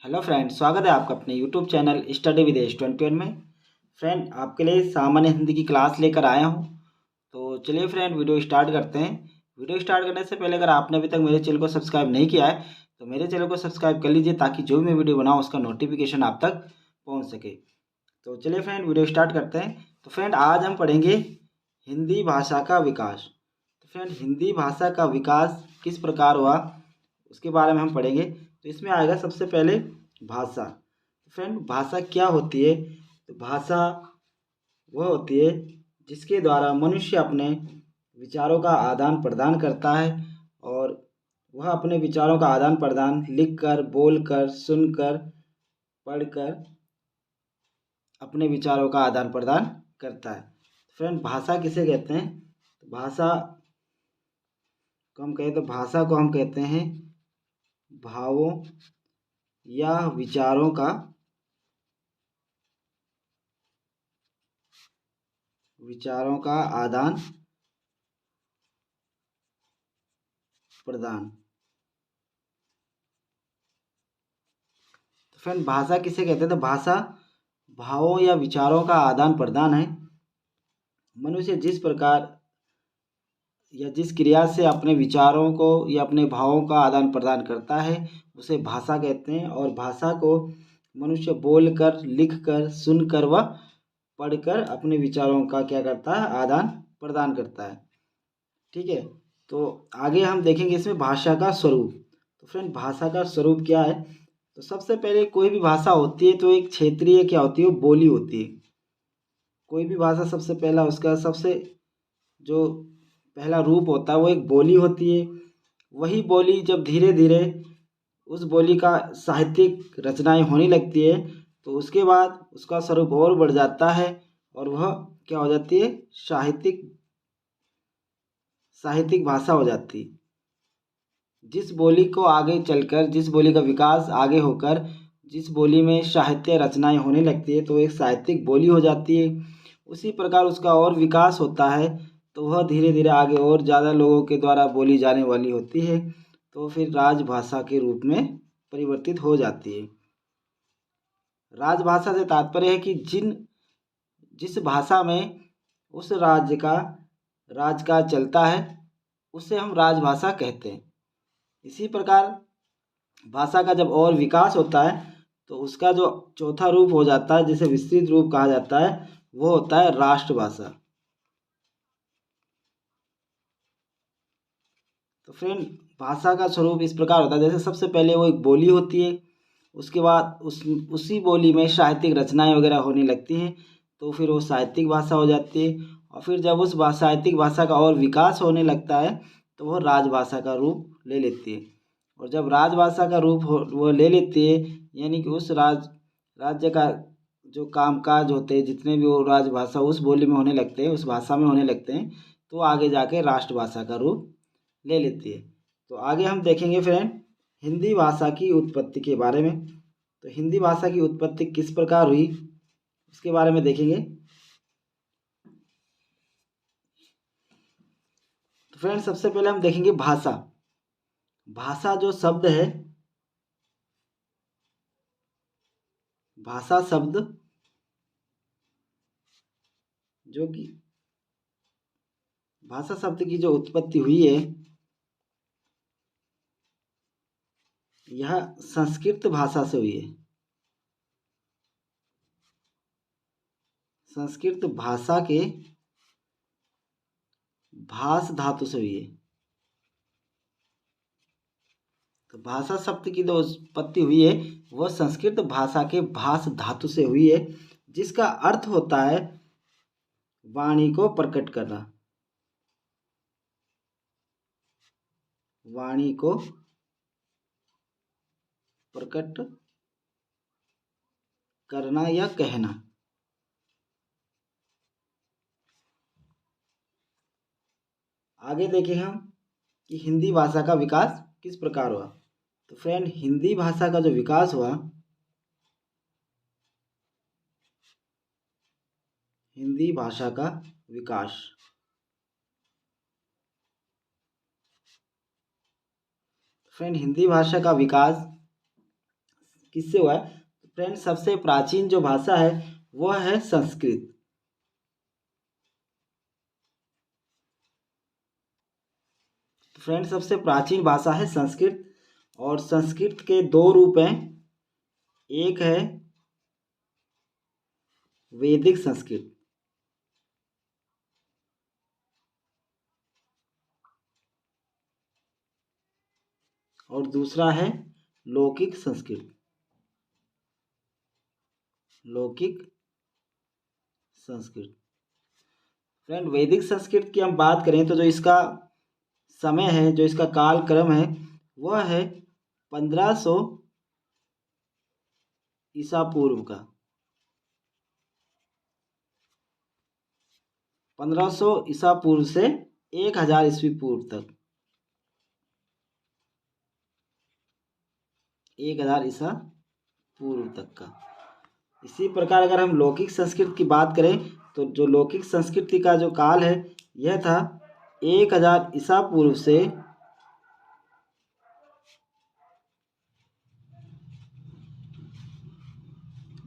Hello friend, स्वागत है आपका अपने यूट्यूब चैनल स्टडी विद एस21 में। फ्रेंड, आपके लिए सामान्य हिंदी की क्लास लेकर आया हूं। तो चलिए फ्रेंड, वीडियो स्टार्ट करते हैं। वीडियो स्टार्ट करने से पहले अगर आपने अभी तक मेरे चैनल को सब्सक्राइब नहीं किया है तो मेरे चैनल को सब्सक्राइब कर लीजिए, ताकि जो भी मैं वीडियो बनाऊँ उसका नोटिफिकेशन आप तक पहुँच सके। तो चलिए फ्रेंड, वीडियो स्टार्ट करते हैं। तो फ्रेंड, आज हम पढ़ेंगे हिंदी भाषा का विकास। तो फ्रेंड, हिंदी भाषा का विकास किस प्रकार हुआ उसके बारे में हम पढ़ेंगे। तो इसमें आएगा सबसे पहले भाषा। तो फ्रेंड, भाषा क्या होती है? तो भाषा वह होती है जिसके द्वारा मनुष्य अपने विचारों का आदान प्रदान करता है, और वह अपने विचारों का आदान प्रदान लिखकर, बोलकर, सुनकर, पढ़कर अपने विचारों का आदान प्रदान करता है। फ्रेंड, भाषा किसे कहते हैं? तो भाषा को हम कहते हैं भावों या विचारों का आदान प्रदान। तो फ्रेंड, भाषा किसे कहते हैं? तो भाषा भावों या विचारों का आदान प्रदान है। मनुष्य जिस प्रकार या जिस क्रिया से अपने विचारों को या अपने भावों का आदान प्रदान करता है उसे भाषा कहते हैं। और भाषा को मनुष्य बोलकर, लिखकर, सुनकर व पढ़कर अपने विचारों का क्या करता है? आदान प्रदान करता है। ठीक है। तो आगे हम देखेंगे इसमें भाषा का स्वरूप। तो फ्रेंड, भाषा का स्वरूप क्या है? तो सबसे पहले कोई भी भाषा होती है तो एक क्षेत्रीय क्या होती है? बोली होती है। कोई भी भाषा सबसे पहला उसका सबसे जो पहला रूप होता है वो एक बोली होती है। वही बोली जब धीरे धीरे उस बोली का साहित्यिक रचनाएं होने लगती है तो उसके बाद उसका स्वरूप और बढ़ जाता है, और वह क्या हो जाती है? साहित्यिक भाषा हो जाती है। जिस बोली को आगे चलकर, जिस बोली का विकास आगे होकर जिस बोली में साहित्य रचनाएं होने लगती है तो एक साहित्यिक बोली हो जाती है। उसी प्रकार उसका और विकास होता है तो वह धीरे धीरे आगे और ज़्यादा लोगों के द्वारा बोली जाने वाली होती है, तो फिर राजभाषा के रूप में परिवर्तित हो जाती है। राजभाषा से तात्पर्य है कि जिस भाषा में उस राज का चलता है उसे हम राजभाषा कहते हैं। इसी प्रकार भाषा का जब और विकास होता है तो उसका जो चौथा रूप हो जाता है, जिसे विस्तृत रूप कहा जाता है, वो होता है राष्ट्रभाषा। तो फ्रेंड, भाषा का स्वरूप इस प्रकार होता है, जैसे सबसे पहले वो एक बोली होती है, उसके बाद उसी बोली में साहित्यिक रचनाएं वगैरह होने लगती हैं तो फिर वो साहित्यिक भाषा हो जाती है। और फिर जब उस साहित्यिक भाषा का और विकास होने लगता है तो वह राजभाषा का रूप ले लेती है। और जब राजभाषा का रूप वो ले लेती है, यानी कि उस राज्य का जो कामकाज होते हैं, जितने भी वो राजभाषा उस बोली में होने लगते हैं, उस भाषा में होने लगते हैं, तो आगे जाके राष्ट्रभाषा का रूप ले लेती है। तो आगे हम देखेंगे फ्रेंड हिंदी भाषा की उत्पत्ति के बारे में। तो हिंदी भाषा की उत्पत्ति किस प्रकार हुई उसके बारे में देखेंगे। तो फ्रेंड, सबसे पहले हम देखेंगे भाषा। भाषा जो शब्द है, भाषा शब्द जो कि भाषा शब्द की जो उत्पत्ति हुई है यह संस्कृत भाषा से हुई है। संस्कृत भाषा के भास धातु से हुई है। तो भाषा शब्द की जो उत्पत्ति हुई है वह संस्कृत भाषा के भास धातु से हुई है, जिसका अर्थ होता है वाणी को प्रकट करना। वाणी को प्रकट करना या कहना। आगे देखें हम कि हिंदी भाषा का विकास किस प्रकार हुआ। तो फ्रेंड, हिंदी भाषा का जो विकास हुआ, हिंदी भाषा का विकास फ्रेंड, हिंदी भाषा का विकास किससे हुआ है? फ्रेंड सबसे प्राचीन जो भाषा है वह है संस्कृत। फ्रेंड सबसे प्राचीन भाषा है संस्कृत, और संस्कृत के दो रूप हैं। एक है वैदिक संस्कृत, और दूसरा है लौकिक संस्कृत। लौकिक संस्कृत। फ्रेंड वैदिक संस्कृत की हम बात करें तो जो इसका समय है, जो इसका काल क्रम है, वह है 1500 ईसा पूर्व का। 1500 ईसा पूर्व से 1000 ईस्वी पूर्व तक। 1000 ईसा पूर्व तक का। इसी प्रकार अगर हम लौकिक संस्कृत की बात करें तो जो लौकिक संस्कृति का जो काल है यह था 1000 ईसा पूर्व से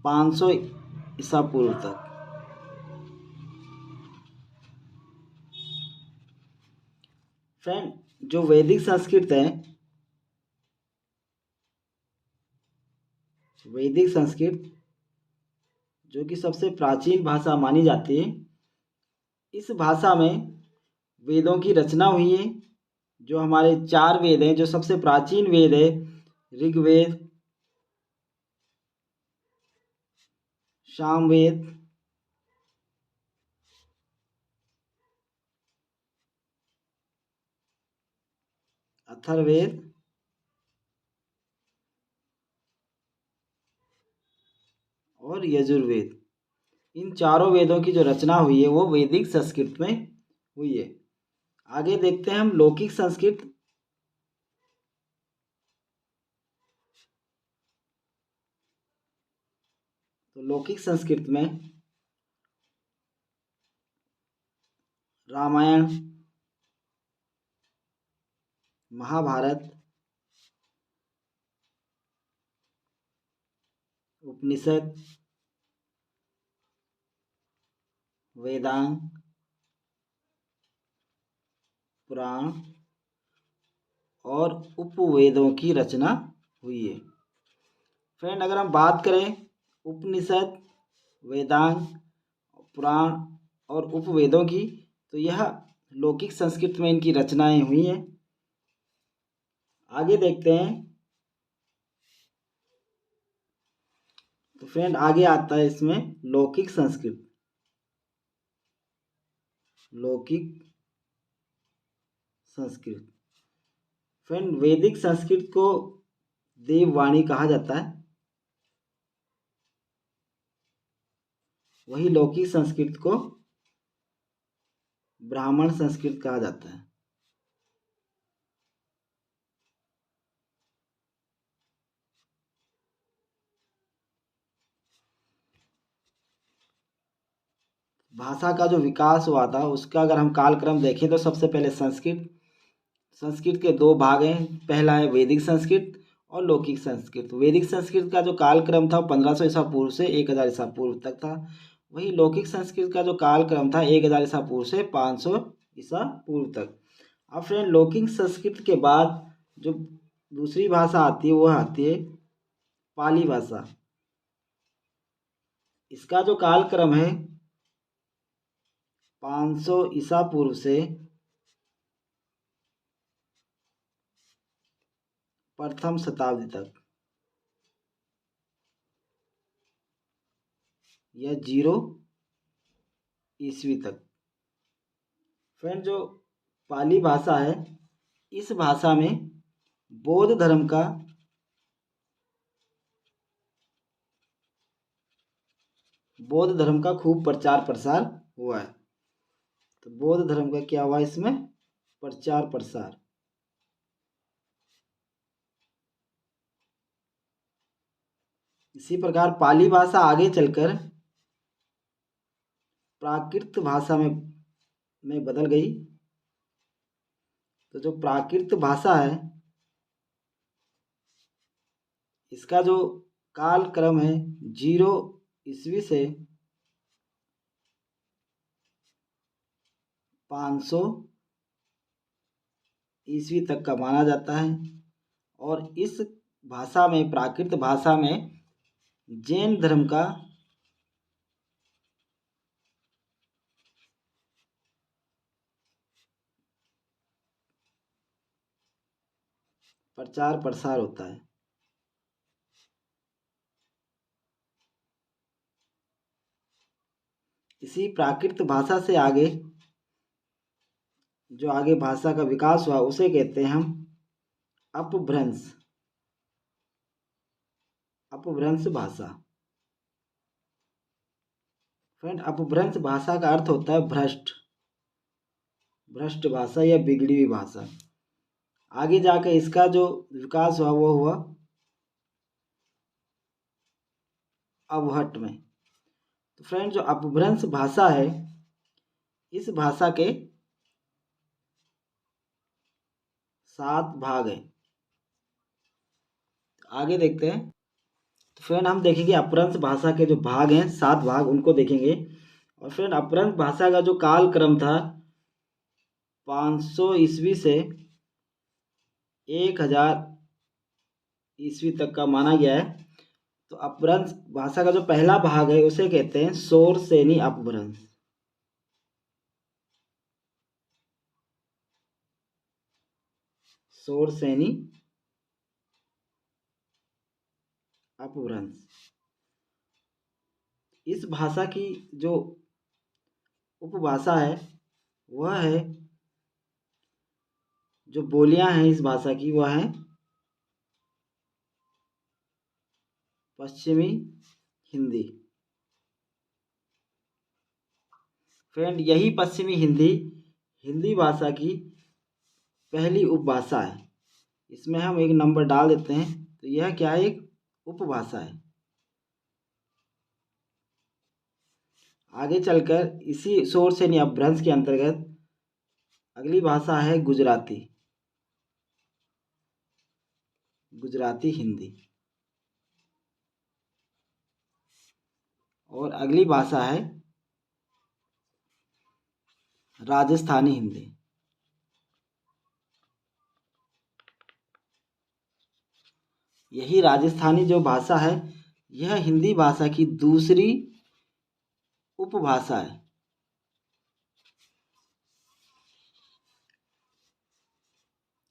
500 ईसा पूर्व तक। फ्रेंड जो वैदिक संस्कृत है, वैदिक संस्कृत जो कि सबसे प्राचीन भाषा मानी जाती है, इस भाषा में वेदों की रचना हुई है। जो हमारे 4 वेद हैं, जो सबसे प्राचीन वेद है ऋग्वेद, सामवेद, अथर्ववेद और यजुर्वेद, इन चारों वेदों की जो रचना हुई है वो वैदिक संस्कृत में हुई है। आगे देखते हैं हम लौकिक संस्कृत। तो लौकिक संस्कृत में रामायण, महाभारत, उपनिषद, वेदांग, पुराण और उपवेदों की रचना हुई है। फ्रेंड अगर हम बात करें उपनिषद, वेदांग, पुराण और उपवेदों की, तो यह लौकिक संस्कृत में इनकी रचनाएं हुई हैं। आगे देखते हैं। तो फ्रेंड आगे आता है इसमें लौकिक संस्कृत। लौकिक संस्कृत। फ्रेंड वैदिक संस्कृत को देववाणी कहा जाता है, वही लौकिक संस्कृत को ब्राह्मण संस्कृत कहा जाता है। भाषा का जो विकास हुआ था उसका अगर हम कालक्रम देखें तो सबसे पहले संस्कृत। संस्कृत के दो भाग हैं, पहला है वैदिक संस्कृत और लौकिक संस्कृत। वैदिक संस्कृत का जो कालक्रम था 1500 ईसा पूर्व से 1000 ईसा पूर्व तक था। वही लौकिक संस्कृत का जो कालक्रम था 1000 ईसा पूर्व से 500 ईसा पूर्व तक। अब फ्रेंड लौकिक संस्कृत के बाद जो दूसरी भाषा आती है वह आती है पाली भाषा। इसका जो कालक्रम है 500 ईसा पूर्व से प्रथम शताब्दी तक, या 0 ईस्वी तक। फ्रेंड जो पाली भाषा है, इस भाषा में बौद्ध धर्म का खूब प्रचार प्रसार हुआ है। तो बौद्ध धर्म का क्या हुआ इसमें? प्रचार प्रसार। इसी प्रकार पाली भाषा आगे चलकर प्राकृत भाषा में बदल गई। तो जो प्राकृत भाषा है, इसका जो कालक्रम है 0 ईस्वी से 500 ईस्वी तक का माना जाता है। और इस भाषा में, प्राकृत भाषा में, जैन धर्म का प्रचार प्रसार होता है। इसी प्राकृत भाषा से आगे जो आगे भाषा का विकास हुआ उसे कहते हैं हम अपभ्रंश। अपभ्रंश भाषा। फ्रेंड, अपभ्रंश भाषा का अर्थ होता है भ्रष्ट, भ्रष्ट भाषा या बिगड़ी हुई भाषा। आगे जाकर इसका जो विकास हुआ वो हुआ अवहट में। तो फ्रेंड, जो अपभ्रंश भाषा है, इस भाषा के 7 भाग हैं। आगे देखते हैं। तो फ्रेंड, हम देखेंगे अपभ्रंश भाषा के जो भाग हैं, 7 भाग, उनको देखेंगे। और फ्रेंड, अपभ्रंश भाषा का जो काल क्रम था 500 ईस्वी से 1000 ईस्वी तक का माना गया है। तो अपभ्रंश भाषा का जो पहला भाग है उसे कहते हैं शोरसेनी अपभ्रंश। शोरसेनी अपभ्रंश। इस भाषा की जो उपभाषा है वह है, जो बोलियां हैं इस भाषा की वह है पश्चिमी हिंदी। फ्रेंड, यही पश्चिमी हिंदी हिंदी भाषा की पहली उपभाषा है। इसमें हम एक नंबर डाल देते हैं। तो यह क्या है? एक उपभाषा है। आगे चलकर इसी शोरसेनी अपभ्रंश के अंतर्गत अगली भाषा है गुजराती, गुजराती हिंदी। और अगली भाषा है राजस्थानी हिंदी। यही राजस्थानी जो भाषा है यह हिंदी भाषा की दूसरी उपभाषा है।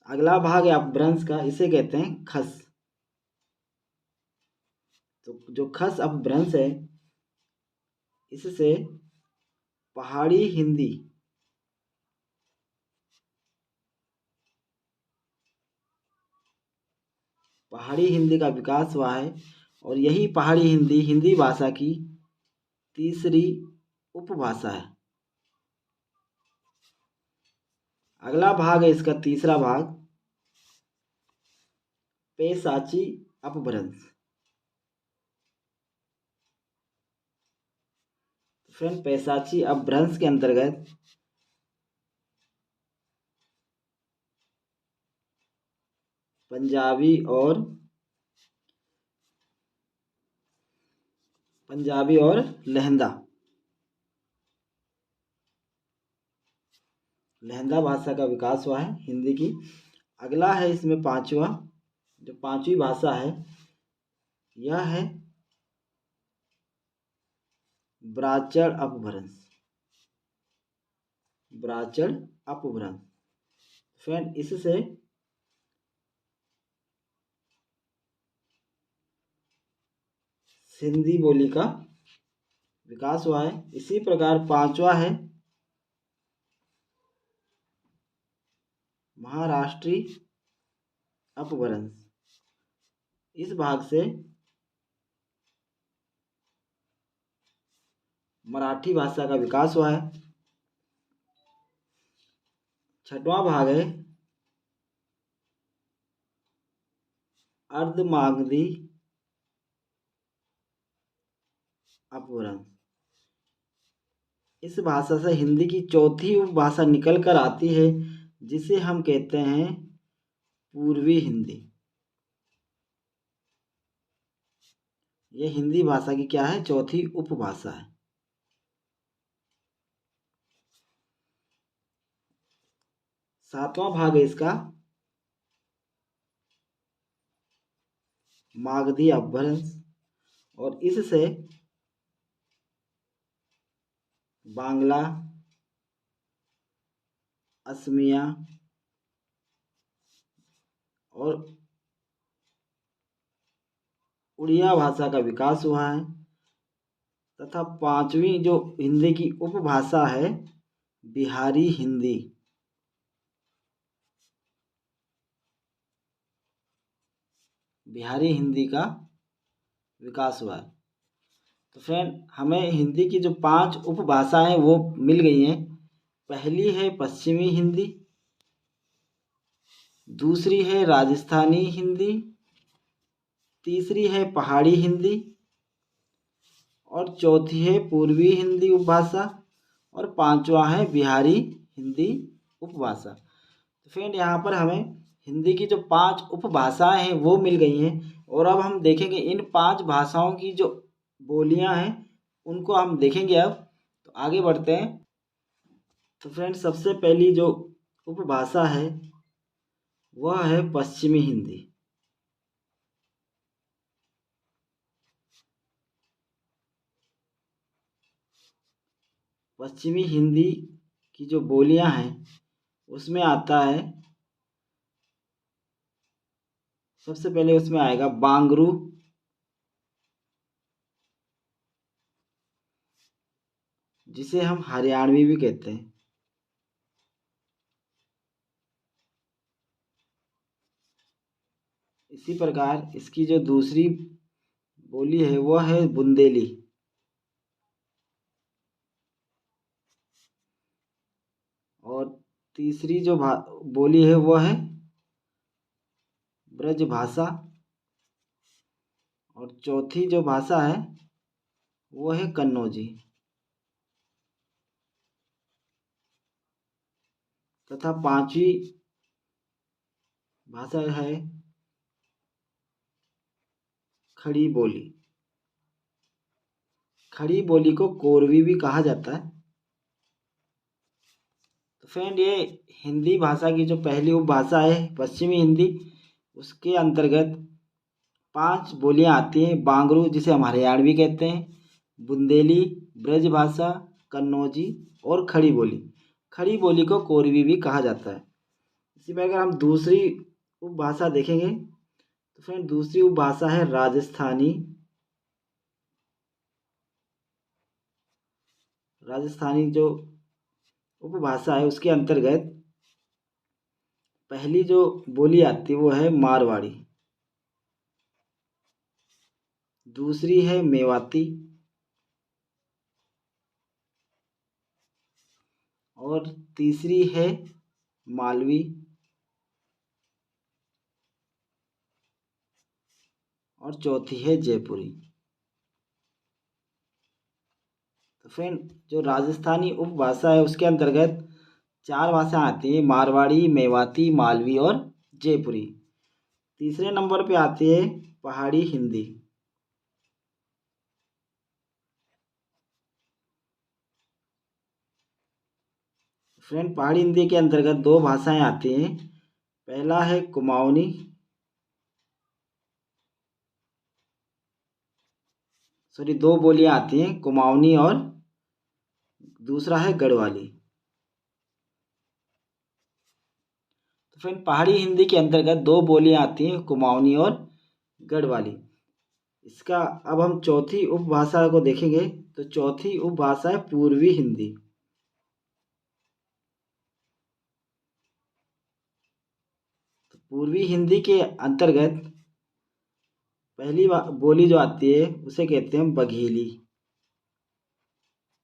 अगला भाग है अपभ्रंश का, इसे कहते हैं खस। तो जो खस अपभ्रंश है इससे पहाड़ी हिंदी, पहाड़ी हिंदी का विकास हुआ है। और यही पहाड़ी हिंदी हिंदी भाषा की तीसरी उपभाषा है। अगला भाग है इसका तीसरा भाग पैशाची अपभ्रंश। फ्रेंड, पैशाची अपभ्रंश के अंतर्गत पंजाबी और लहंदा भाषा का विकास हुआ है हिंदी की। अगला है इसमें पांचवा, जो पांचवी भाषा है यह है ब्राह्मण अपभ्रंश। ब्राह्मण अपभ्रंश। फ्रेंड, इससे सिंधी बोली का विकास हुआ है। इसी प्रकार पांचवा है महाराष्ट्री अपभ्रंश। इस भाग से मराठी भाषा का विकास हुआ है। छठवां भाग है अर्धमागधी अपभ्रंश। इस भाषा से हिंदी की चौथी उपभाषा निकल कर आती है जिसे हम कहते हैं पूर्वी हिंदी। ये हिंदी भाषा की क्या है, चौथी उपभाषा है। सातवां भाग है इसका मागधी अपभ्रंश, और इससे बांग्ला, असमिया और उड़िया भाषा का विकास हुआ है। तथा पांचवी जो हिंदी की उपभाषा है बिहारी हिंदी, बिहारी हिंदी का विकास हुआ है। तो फ्रेंड हमें हिंदी की जो 5 उपभाषाएं वो मिल गई हैं। पहली है पश्चिमी हिंदी, दूसरी है राजस्थानी हिंदी, तीसरी है पहाड़ी हिंदी, और चौथी है पूर्वी हिंदी उपभाषा, और पांचवा है बिहारी हिंदी उपभाषा। तो फ्रेंड यहाँ पर हमें हिंदी की जो 5 उपभाषाएं हैं वो मिल गई हैं। और अब हम देखेंगे इन 5 भाषाओं की जो बोलियां हैं उनको हम देखेंगे। अब तो आगे बढ़ते हैं। तो फ्रेंड सबसे पहली जो उपभाषा है वह है पश्चिमी हिंदी। पश्चिमी हिंदी की जो बोलियां हैं उसमें आता है, सबसे पहले उसमें आएगा बांगरू, जिसे हम हरियाणवी भी कहते हैं। इसी प्रकार इसकी जो दूसरी बोली है वह है बुंदेली, और तीसरी जो बोली है वह है ब्रज भाषा, और चौथी जो भाषा है वो है कन्नौजी, तथा पांचवी भाषा है खड़ी बोली। खड़ी बोली को कोरवी भी कहा जाता है। तो फ्रेंड ये हिंदी भाषा की जो पहली उपभाषा है पश्चिमी हिंदी, उसके अंतर्गत 5 बोलियां आती हैं। बांगरू जिसे हम हरियाणवी कहते हैं, बुंदेली, ब्रजभाषा, कन्नौजी और खड़ी बोली। खड़ी बोली को कोरवी भी कहा जाता है। इसी में अगर हम दूसरी उपभाषा देखेंगे तो फ्रेंड दूसरी उपभाषा है राजस्थानी। राजस्थानी जो उपभाषा है उसके अंतर्गत पहली जो बोली आती है वो है मारवाड़ी, दूसरी है मेवाती, और तीसरी है मालवी, और चौथी है जयपुरी। तो फ्रेंड जो राजस्थानी उपभाषा है उसके अंतर्गत 4 भाषाएं आती हैं, मारवाड़ी, मेवाती, मालवी और जयपुरी। तीसरे नंबर पे आती है पहाड़ी हिंदी। फ्रेंड पहाड़ी हिंदी के अंतर्गत 2 भाषाएं आती हैं। पहला है कुमाऊनी, सॉरी 2 बोलियां आती हैं, कुमाऊनी और दूसरा है गढ़वाली। तो फ्रेंड पहाड़ी हिंदी के अंतर्गत 2 बोलियां आती हैं, कुमाऊनी और गढ़वाली। इसका अब हम चौथी उपभाषा को देखेंगे। तो चौथी उपभाषा है पूर्वी हिंदी। तो पूर्वी हिंदी के अंतर्गत पहली बोली जो आती है उसे कहते हैं बघेली,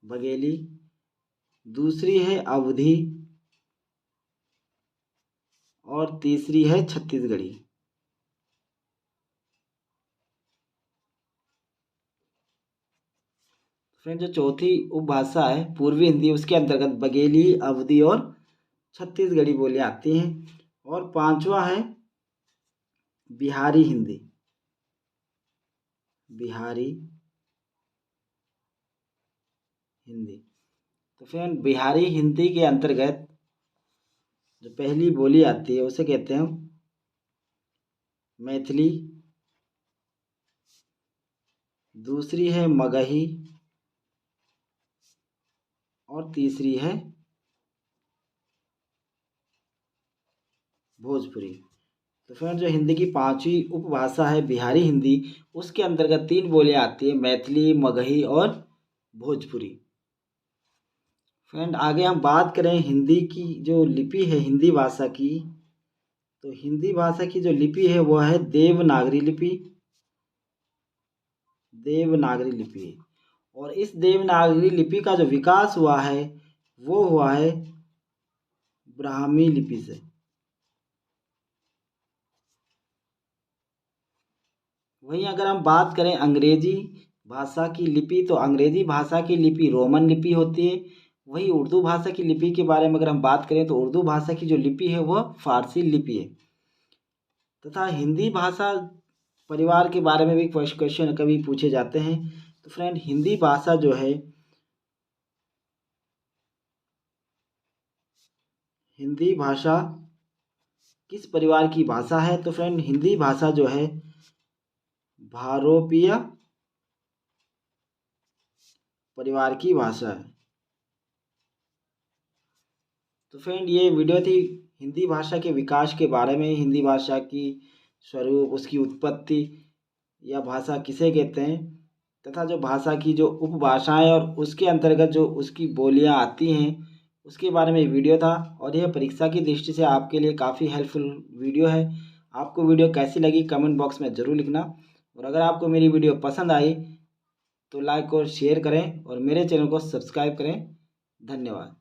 बघेली। दूसरी है अवधी, और तीसरी है छत्तीसगढ़ी। फ्रेंड जो चौथी उपभाषा है पूर्वी हिंदी उसके अंतर्गत बघेली, अवधी और छत्तीसगढ़ी बोलियां आती हैं। और पांचवा है बिहारी हिंदी। बिहारी हिंदी। तो फ्रेंड बिहारी हिंदी के अंतर्गत जो पहली बोली आती है उसे कहते हैं मैथिली, दूसरी है मगही और तीसरी है भोजपुरी। तो फ्रेंड जो हिंदी की पांचवी उपभाषा है बिहारी हिंदी, उसके अंतर्गत तीन बोलियां आती है मैथिली, मगही और भोजपुरी। फ्रेंड आगे हम बात करें हिंदी की जो लिपि है हिंदी भाषा की, तो हिंदी भाषा की जो लिपि है वह है देवनागरी लिपि। देवनागरी लिपि, और इस देवनागरी लिपि का जो विकास हुआ है वो हुआ है ब्राह्मी लिपि से। वहीं अगर हम बात करें अंग्रेजी भाषा की लिपि, तो अंग्रेजी भाषा की लिपि रोमन लिपि होती है। वहीं उर्दू भाषा की लिपि के बारे में अगर हम बात करें तो उर्दू भाषा की जो लिपि है वह फारसी लिपि है। तथा हिंदी भाषा परिवार के बारे में भी क्वेश्चन कभी पूछे जाते हैं। तो फ्रेंड हिंदी भाषा जो है, हिंदी भाषा किस परिवार की भाषा है? तो फ्रेंड हिंदी भाषा जो है भारोपीय परिवार की भाषा है। तो फ्रेंड ये वीडियो थी हिंदी भाषा के विकास के बारे में, हिंदी भाषा की स्वरूप, उसकी उत्पत्ति या भाषा किसे कहते हैं, तथा जो भाषा की जो उपभाषाएं और उसके अंतर्गत जो उसकी बोलियां आती हैं उसके बारे में वीडियो था। और यह परीक्षा की दृष्टि से आपके लिए काफ़ी हेल्पफुल वीडियो है। आपको वीडियो कैसी लगी कमेंट बॉक्स में ज़रूर लिखना, और अगर आपको मेरी वीडियो पसंद आई तो लाइक और शेयर करें और मेरे चैनल को सब्सक्राइब करें। धन्यवाद।